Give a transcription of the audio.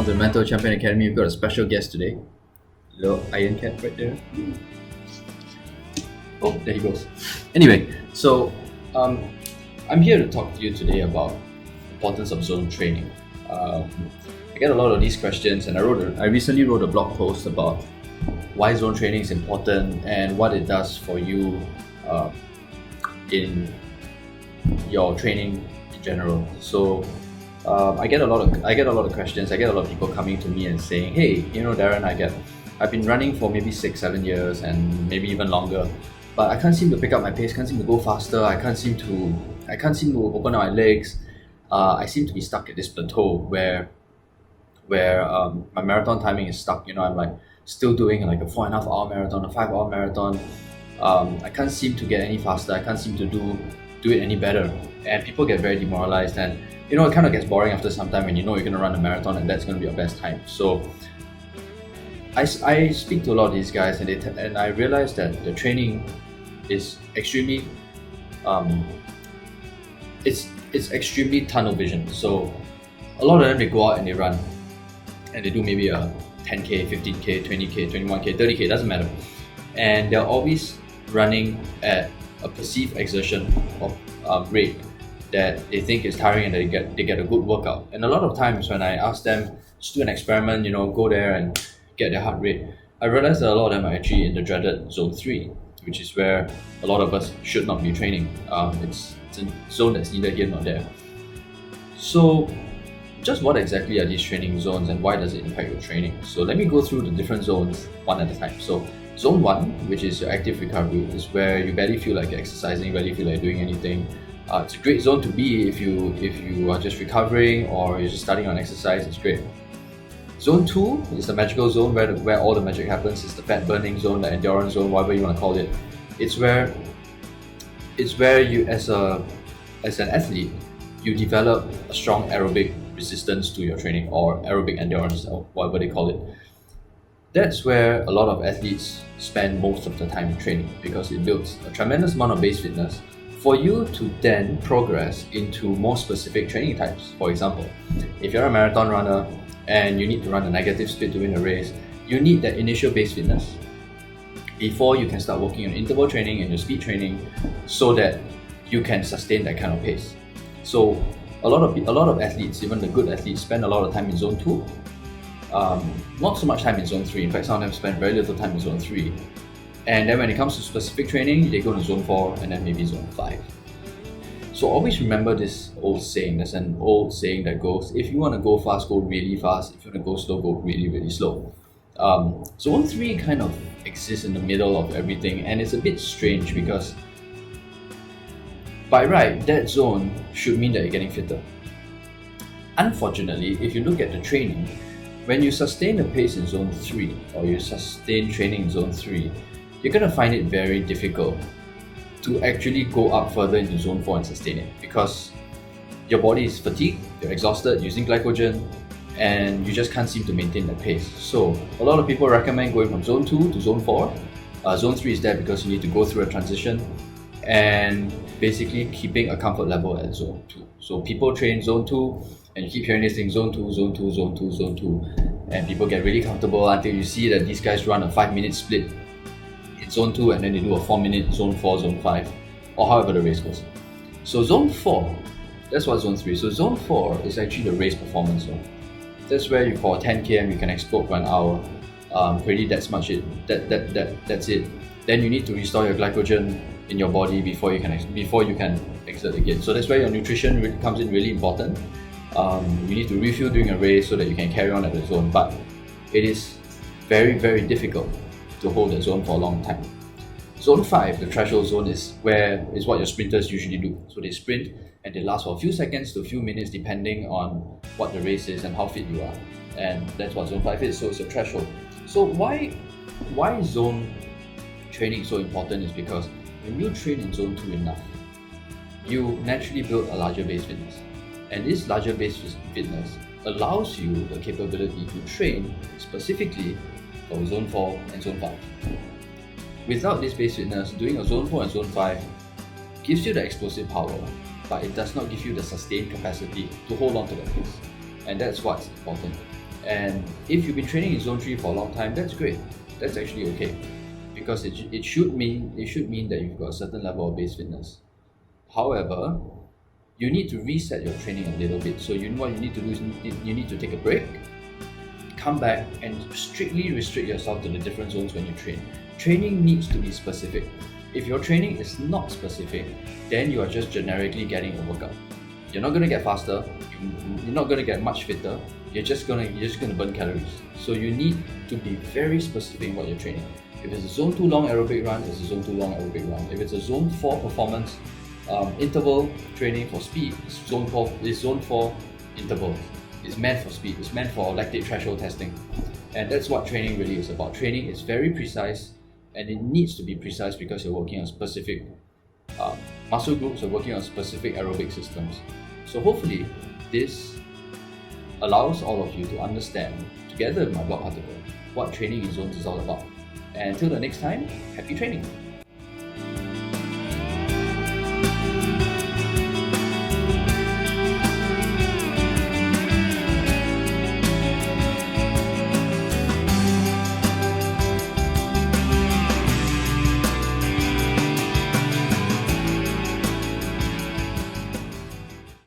welcome to the Mental Champion Academy. We've got a special guest today. Little Iron Cat right there. Oh, there he goes. Anyway, so I'm here to talk to you today about the importance of zone training. I get a lot of these questions, and I recently wrote a blog post about why zone training is important and what it does for you in your training in general. So I get a lot of questions. I get a lot of people coming to me and saying, "Hey, Darren, I've been running for maybe 6-7 years and maybe even longer, but I can't seem to pick up my pace. Can't seem to go faster. I can't seem to open up my legs. I seem to be stuck at this plateau where my marathon timing is stuck. I'm like still doing like a 4.5 hour marathon, a 5 hour marathon. I can't seem to get any faster. I can't seem to do it any better." And people get very demoralized, and it kind of gets boring after some time when you're going to run a marathon and that's going to be your best time. So I speak to a lot of these guys, and I realize that the training is extremely it's extremely tunnel vision. So a lot of them, they go out and they run and they do maybe a 10k, 15k, 20k, 21k, 30k, doesn't matter, and they're always running at a perceived exertion of rate that they think is tiring, and they get a good workout. And a lot of times when I ask them to do an experiment, go there and get their heart rate, I realize that a lot of them are actually in the dreaded zone 3, which is where a lot of us should not be training. It's a zone that's neither here nor there. So just what exactly are these training zones and why does it impact your training? So let me go through the different zones one at a time. So zone 1, which is your active recovery, is where you barely feel like exercising, barely feel like doing anything. It's a great zone to be if you are just recovering or you're just starting on exercise. It's great. Zone 2 is the magical zone where all the magic happens. It's the fat burning zone, the endurance zone, whatever you want to call it. It's where you as an athlete, you develop a strong aerobic resistance to your training, or aerobic endurance, or whatever they call it. That's where a lot of athletes spend most of the time training, because it builds a tremendous amount of base fitness for you to then progress into more specific training types. For example, if you're a marathon runner and you need to run a negative split to win a race, you need that initial base fitness before you can start working on interval training and your speed training, so that you can sustain that kind of pace. So a lot of athletes, even the good athletes, spend a lot of time in zone 2. Not so much time in zone 3. In fact, some of them spend very little time in zone 3. And then when it comes to specific training, they go to zone 4 and then maybe zone 5. So always remember this old saying. There's an old saying that goes, if you want to go fast, go really fast. If you want to go slow, go really, really slow. Zone 3 kind of exists in the middle of everything, and it's a bit strange because by right, that zone should mean that you're getting fitter. Unfortunately, if you look at the training, when you sustain the pace in zone 3 or you sustain training in zone 3, you're going to find it very difficult to actually go up further into zone 4 and sustain it, because your body is fatigued, you're exhausted, using glycogen, and you just can't seem to maintain that pace. So a lot of people recommend going from zone 2 to zone 4. Zone 3 is there because you need to go through a transition and basically keeping a comfort level at zone 2. So people train zone 2 and you keep hearing this thing, zone 2, zone 2, zone 2, zone 2, and people get really comfortable until you see that these guys run a 5-minute split in zone 2 and then they do a 4-minute zone 4, zone 5, or however the race goes. So zone 4, that's what zone 3. So zone 4 is actually the race performance zone. That's where you, for 10 km, you can explode for an hour. That's much it. That's it. Then you need to restore your glycogen in your body before you can exert again. So that's where your nutrition really comes in really important. You need to refuel during a race so that you can carry on at the zone, but it is very, very difficult to hold the zone for a long time. Zone 5, the threshold zone, is what your sprinters usually do. So they sprint and they last for a few seconds to a few minutes depending on what the race is and how fit you are. And that's what zone 5 is, so it's a threshold. So why zone training is so important is because when you train in zone 2 enough, you naturally build a larger base fitness. And this larger base fitness allows you the capability to train specifically for zone 4 and zone 5. Without this base fitness, doing a zone 4 and zone 5 gives you the explosive power, but it does not give you the sustained capacity to hold on to that pace. And that's what's important. And if you've been training in zone 3 for a long time, that's great. That's actually okay, because it should mean that you've got a certain level of base fitness. However, you need to reset your training a little bit. So you know what you need to do is you need to take a break, come back and strictly restrict yourself to the different zones when you train. Training needs to be specific. If your training is not specific, then you are just generically getting a workout. You're not going to get faster, you're not going to get much fitter, you're just going to burn calories. So you need to be very specific in what you're training. If it's a zone 2 long aerobic run, it's a zone 2 long aerobic run. If it's a zone 4 performance interval training for speed, it's zone 4 interval. It's meant for speed, it's meant for lactate threshold testing. And that's what training really is about. Training is very precise, and it needs to be precise because you're working on specific muscle groups, you're working on specific aerobic systems. So hopefully this allows all of you to understand, together with my blog article, what training in zones is all about. And until the next time, happy training!